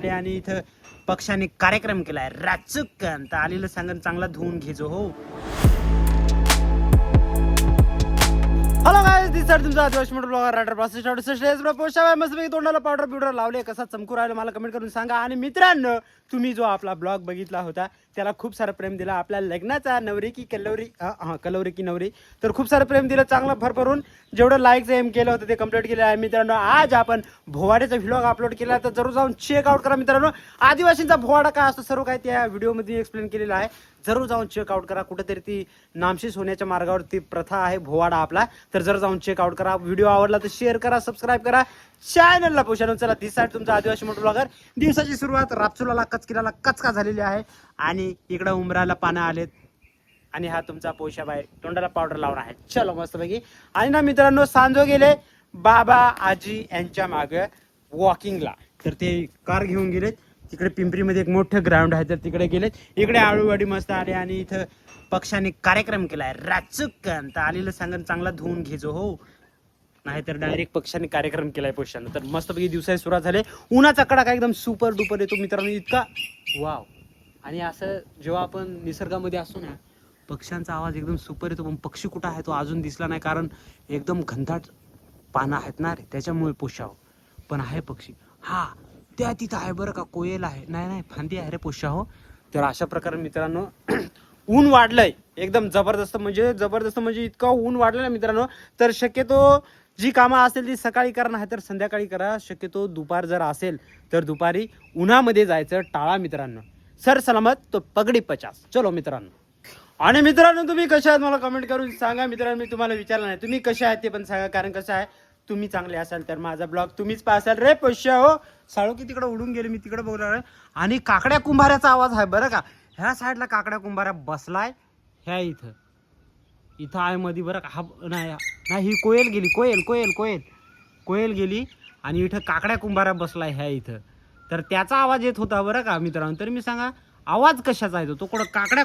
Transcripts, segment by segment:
आणि इथं पक्षाने कार्यक्रम केलाय राचुकन तर आलेलं सांगन चांगला धुवून घेजो हो. हॅलो गाइस, दिस इज तुमचा आदिवासी motor blogger rider process stage पोस्टावर मस्तपैकी तोंडाला पावडर बिवडर लावले कसा चमकू राहिलं मला कमेंट करून सांगा. आणि मित्रांनो, तुम्ही जो आपला ब्लॉग बघितला होता त्याला खूप सारं प्रेम दिला. आपल्या लग्नाचा नवरी की कलवरी की नवरी तर खूप सारं प्रेम दिलं, चांगलं भरभरून जेवढं लाईकचं एम केलं होतं ते कंप्लीट केलं आहे. मित्रांनो, आज आपण भोवाड्याचा व्लॉग अपलोड केला तर जरूर जाऊन चेकआउट करा. मित्रांनो, आदिवासींचा भोवाडा काय असतो सर्व काही त्या व्हिडिओमध्ये एक्सप्लेन केलेलं आहे. जरूर जाऊन चेकआउट करा. कुठेतरी ती नामशेष होण्याच्या मार्गावरती प्रथा आहे भोवाडा आपला, तर जर जाऊन चेकआउट करा. व्हिडिओ आवडला तर शेअर करा, सबस्क्राईब करा चॅनलला. पोषण चला, दिस साईड तुमचा आदिवासी मोटर ब्लॉगर. दिवसाची सुरुवात रापचुलाला कचकिराला कचका झालेली आहे आणि इकडं उमराला पानं आलेत आणि हा तुमचा पोशाबाई तोंडाला पावडर लावून आहे. चलो मस्तपैकी. आणि ना मित्रांनो, सांजो गेले बाबा आजी यांच्या मागे वॉकिंगला, तर ते कार घेऊन गेलेत तिकडे. पिंपरीमध्ये एक मोठं ग्राउंड आहे तर तिकडे गेलेत. इकडे आळूवाडी मस्त आले आणि इथं पक्षाने कार्यक्रम केलाय राचुकन तर आलेलं सांगन चांगला धुवून घेजो हो, नाहीतर डायरेक्ट पक्षाने कार्यक्रम केलाय पोषानं. तर मस्तपैकी दिवसाची सुरुवात झाले. उन्हाचा कडाका एकदम सुपर डुपर येतो मित्रांनो, इतका वाव. आणि असं जेव्हा आपण निसर्गामध्ये असतो ना, पक्ष्यांचा आवाज एकदम सुपर येतो. पण पक्षी कुठं आहे तो अजून दिसला नाही, कारण एकदम घनदाट पानं आहेत ना रे, त्याच्यामुळे पोषाव. पण आहे पक्षी, हा त्या तिथं आहे बरं का, कोयल आहे, नाही फांदी आहे रे पोषाव. तर अशा प्रकारे मित्रांनो ऊन वाढलंय एकदम जबरदस्त म्हणजे इतकं ऊन वाढलं ना मित्रांनो. तर शक्यतो जी कामं असेल ती सकाळी करा, नाही तर संध्याकाळी करा. शक्यतो दुपार जर असेल तर दुपारी उन्हामध्ये जायचं टाळा मित्रांनो. सर सलामत तो पगडी 50. चलो मित्रांनो. आणि मित्रांनो, तुम्ही कशा आहात मला कमेंट करून सांगा. मित्रांनो, मी तुम्हाला विचारलं नाही तुम्ही कशा आहात ते पण सांगा, कारण कसं आहे, तुम्ही चांगले असाल तर माझा ब्लॉग तुम्हीच पाहाल रे पोष्या हो. साळू की तिकडे उडून गेले, मी तिकडे बघणार. आणि काकड्या कुंभाऱ्याचा आवाज आहे बरं का. ह्या साईडला काकड्या कुंभाऱ्या बसलाय, ह्या इथं आहे मध्ये बरं का. हा नाही ही कोयल गेली, कोयल गेली आणि इथं काकड्या कुंभाऱ्या बसलाय ह्या इथं. तर त्याचा आवाज येत होता बरं का मित्रांनो. तर मी सांगा आवाज कशाचा येतो, तो कुठं काकड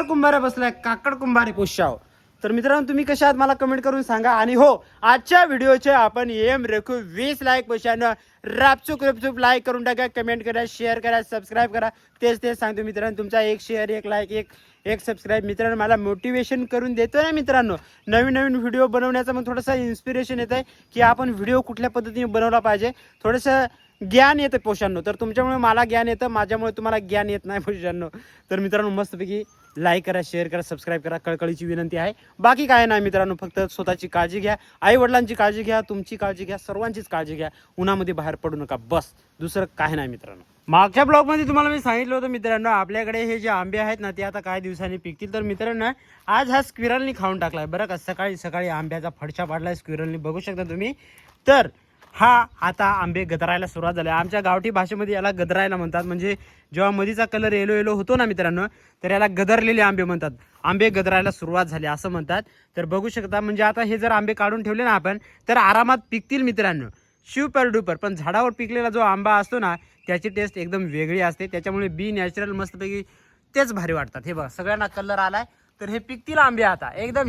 कुंभाऱ्या बसलाय, काकड कुंभारे पोषाव. तर मित्रांनो, तुम्ही कशा आहात मला कमेंट करून सांगा. आणि हो, आजच्या व्हिडिओचे आपण एम रेखू 20 लाईक पोषानं रापचूक लाईक करून टाका, कमेंट करा, शेअर करा, सबस्क्राईब करा. तेच सांगतो मित्रांनो, तुमचा एक शेअर, एक लाईक, एक सबस्क्राईब मित्रांनो मला मोटिवेशन करून देतो ना मित्रांनो. नवीन व्हिडिओ बनवण्याचं मग थोडंसं इन्स्पिरेशन येत आहे की आपण व्हिडिओ कुठल्या पद्धतीने बनवला पाहिजे. थोडंसं ज्ञान येतं पोषांनो. तर तुमच्यामुळे मला ज्ञान येतं, माझ्यामुळे तुम्हाला ज्ञान येत नाही पोषांनो. तर मित्रांनो, मस्तपैकी लाईक करा, शेअर करा, सबस्क्राईब करा, कळकळीची विनंती आहे. बाकी काय नाही मित्रांनो, फक्त स्वतःची काळजी घ्या, आई वडिलांची काळजी घ्या, तुमची काळजी घ्या, सर्वांचीच काळजी घ्या. उन्हामध्ये बाहेर पडू नका, बस दुसरं काय नाही मित्रांनो. मागच्या ब्लॉगमध्ये तुम्हाला मी सांगितलं होतं मित्रांनो, आपल्याकडे हे जे आंबे आहेत ना ते आता काही दिवसांनी पिकतील. तर मित्रांनो, आज हा स्क्विरलनी खाऊन टाकलाय बरं का. सकाळी आंब्याचा फडशा पाडलाय स्क्विरलनी, बघू शकता तुम्ही. तर हा आता आंबे गदरायला सुरुवात झाली. आमच्या गावठी भाषेमध्ये याला गदरायला म्हणतात. म्हणजे जेव्हा मधीचा कलर येलो होतो ना मित्रांनो, तर याला गदरलेले आंबे म्हणतात. आंबे गदरायला सुरुवात झाली असं म्हणतात. तर बघू शकता, म्हणजे आता हे जर आंबे काढून ठेवले ना आपण तर आरामात पिकतील मित्रांनो, सुपर डुपर. पण झाडावर पिकलेला जो आंबा असतो ना त्याची टेस्ट एकदम वेगळी असते. त्याच्यामुळे बी नॅचरल मस्तपैकी तेच भारी वाटतात. हे बघा, सगळ्यांना कलर आलाय. तर हे पिकतील आंबे आता एकदम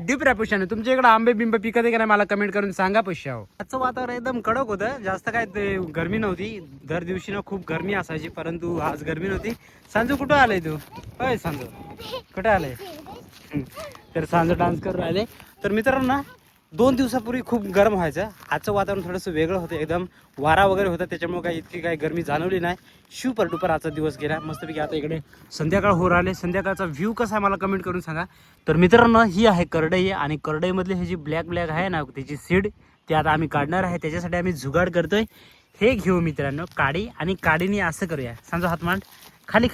डिपऱ्या पुष्याने. तुमच्या इकडे आंबे बिंब पिकत आहे का नाही मला कमेंट करून सांगा पुष्या हो. आजचं वातावरण एकदम कडक होतं, जास्त काय ते गरमी नव्हती. दर दिवशी ना खूप गरमी असायची, परंतु आज गरमी नव्हती. सांजू कुठं आलाय तू? होय सांजू कुठे आलाय? तर सांजू डान्स करून राहिले. तर मित्रांनो, 2 दिवसापूर्वी खूप गरम व्हायचं. आजचं वातावरण थोडंसं वेगळं होतं, एकदम वारा वगैरे होता, त्याच्यामुळे काही इतकी काही गरमी जाणवली नाही. सुपर डुपर आजचा दिवस गेला मस्तपैकी. आता इकडे संध्याकाळ हो राहिले. संध्याकाळचा व्ह्यू कसा आहे मला कमेंट करून सांगा. तर मित्रांनो, ही आहे करडई आणि करडईमधली हे जी ब्लॅक आहे ना त्याची सीड, ते आता आम्ही काढणार आहे. त्याच्यासाठी आम्ही जुगाड करतोय. हे घेऊ मित्रांनो काडी, आणि काडीने असं करूया. सांजो हात मांड, खाली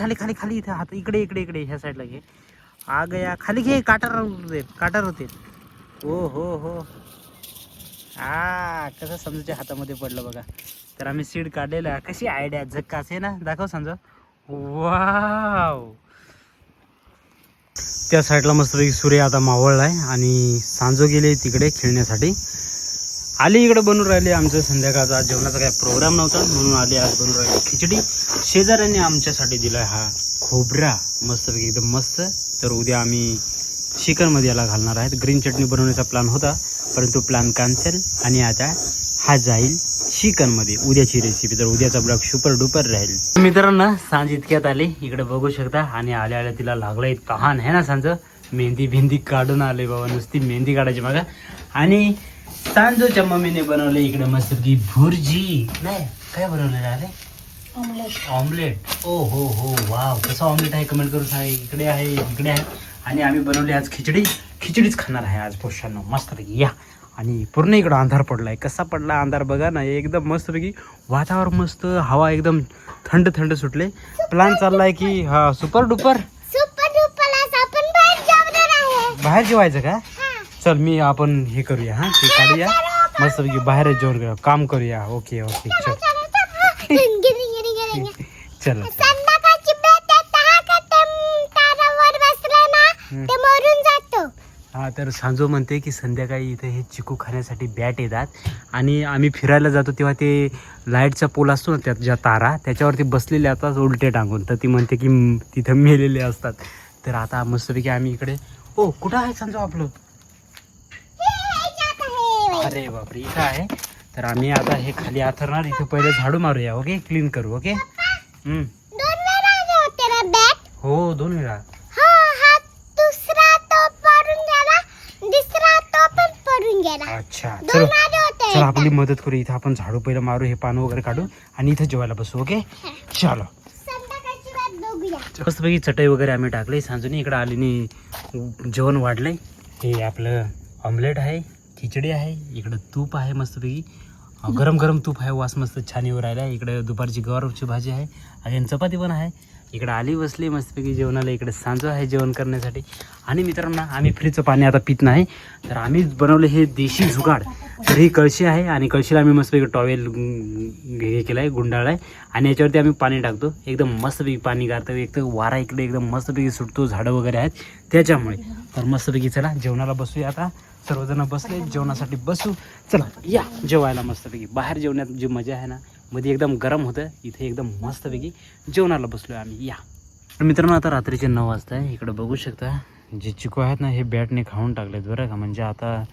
इथे हात, इकडे ह्या साईडला घे. आ गया, खाली घे, काटार होते. हो कसं समजूच्या हातामध्ये पडलं बघा. तर आम्ही सीड काढलेलं. कशी आयडिया झक्कास आहे ना, दाखव समजा. वाव, त्या साईडला मस्तपैकी सूर्य आता मावळलाय आणि सांजो गेले तिकडे खेळण्यासाठी. आली इकडे बनवून राहिले. आमचं संध्याकाळचा जेवणाचा काही प्रोग्राम नव्हता म्हणून आले. आज बनवून राहिले खिचडी. शेजाऱ्यांनी आमच्यासाठी दिलाय हा खोबरा मस्तपैकी एकदम मस्त. तर उद्या आम्ही चिकनमध्ये याला घालणार आहेत. ग्रीन चटणी बनवण्याचा प्लॅन होता, परंतु प्लॅन कॅन्सल आणि आता हा जाईल चिकन मध्ये उद्याची रेसिपी. तर उद्याचा ब्लॉग सुपर डुपर राहील. मित्रांनो सांज इतक्यात आले, इकडे बघू शकता. आणि आल्या आल्या तिला लागलंय तहान आहे ना सांज. मेहंदी काढून आले बाबा, नुसती मेहंदी काढायची बघा. आणि सांजोच्या मम्मीने बनवले इकडे मस्त की भुर्जी. नाही काय बनवलेलं आहे? ऑमलेट. ओ हो हो वाव, कसं ऑमलेट आहे कमेंट करून सांगा. इकडे आहे इकडे आहे. आणि आम्ही बनवली आज खिचडीच खाणार आहे आज पोषांनो मस्तपैकी. या आणि पूर्ण इकडं अंधार पडलाय. कसा पडला अंधार बघा ना, एकदम मस्तपैकी वातावरण मस्त, हवा एकदम थंड सुटले. प्लॅन चाललाय की हा सुपर डुपर बाहेर जेवायचं का? चल मी आपण हे करूया, हा ते काढूया मस्तपैकी, बाहेर जेवण करूया, काम करूया. ओके चल चल. हा तर सांजो म्हणते की संध्याकाळी इथे हे चिकू खाण्यासाठी बॅट येतात. आणि आम्ही फिरायला जातो तेव्हा ते लाईटचा पोल असतो ना, त्यात ज्या तारा त्याच्यावरती बसलेले असतात उलटे टांगून. तर ती म्हणते की तिथं मेलेले असतात. तर आता मस्तपैकी आम्ही इकडे. ओ कुठं आहे सांजो आपलं? अरे बापरे इथं आहे. तर आम्ही आता हे खाली आथरणार. इथे पहिले झाडू मारूया. ओके क्लीन करू. ओके हो 2 वेळा. अच्छा चल आपली मदत करू. इथं आपण झाडू पहिलं मारू, हे पानं वगैरे काढू आणि इथं जेवायला बसू. ओके चलो. मस्तपैकी चटई वगैरे आम्ही टाकले. सांजून इकडं आलीने जेवण वाढलंय. हे आपलं ऑमलेट आहे, खिचडी आहे, इकडं तूप आहे मस्तपैकी, गरम तूप आहे, वास मस्त छान येऊ राहिला. इकडे दुपारची गवारची भाजी आहे आणि चपाती पण आहे. इकडे आली बसली मस्तपैकी जेवणाला. इकडे सांजो आहे जेवण करण्यासाठी. आणि मित्रांनो आम्ही फ्रीजचं पाणी आता पित नाही. तर आम्ही बनवले हे देशी जुगाड. तर ही कळशी आहे आणि कळशीला आम्ही मस्तपैकी टॉवेल हे केलं आहे, गुंडाळला आहे. आणि याच्यावरती आम्ही पाणी टाकतो. एकदम मस्तपैकी पाणी गारतं. एक तर वारा इकडे एकदम मस्तपैकी सुटतो, झाडं वगैरे आहेत त्याच्यामुळे. तर मस्तपैकी चला जेवणाला बसूया. आता सर्वजण बसले, जेवणासाठी बसू. चला या जेवायला मस्तपैकी. बाहेर जेवण्यात जी मजा आहे ना, मध्ये एकदम गरम होतं, इथे एकदम मस्तपैकी जेवणाला बसलो आम्ही. या मित्रांनो आता रात्रीचे 9 वाजता आहे. इकडं बघू शकता जे चिकू आहेत ना, हे बॅटने खाऊन टाकलेत बरं का. म्हणजे आता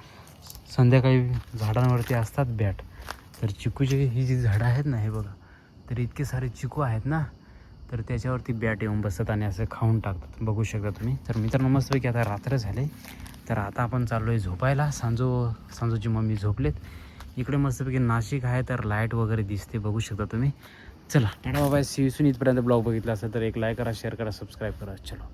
संध्याकाळी झाडांवरती असतात बॅट. तर चिकूची ही जी झाडं आहेत ना, हे बघा, तर इतके सारे चिकू आहेत ना, तर त्याच्यावरती बॅट येऊन बसतात आणि असं खाऊन टाकतात. बघू शकता तुम्ही. तर मित्रांनो मस्तपैकी आता रात्र झाले. तर आता आपण चाललो आहे झोपायला. सांजोची मम्मी झोपलेत. इकडे मस्तपैकी नाशिक आहे, तर लाईट वगैरे दिसते बघू शकता तुम्ही. चला टाटा बाबा. See you soon. इथपर्यंत ब्लॉग बघितला असेल तर एक लाईक करा, शेअर करा, सबस्क्राईब करा. चलो.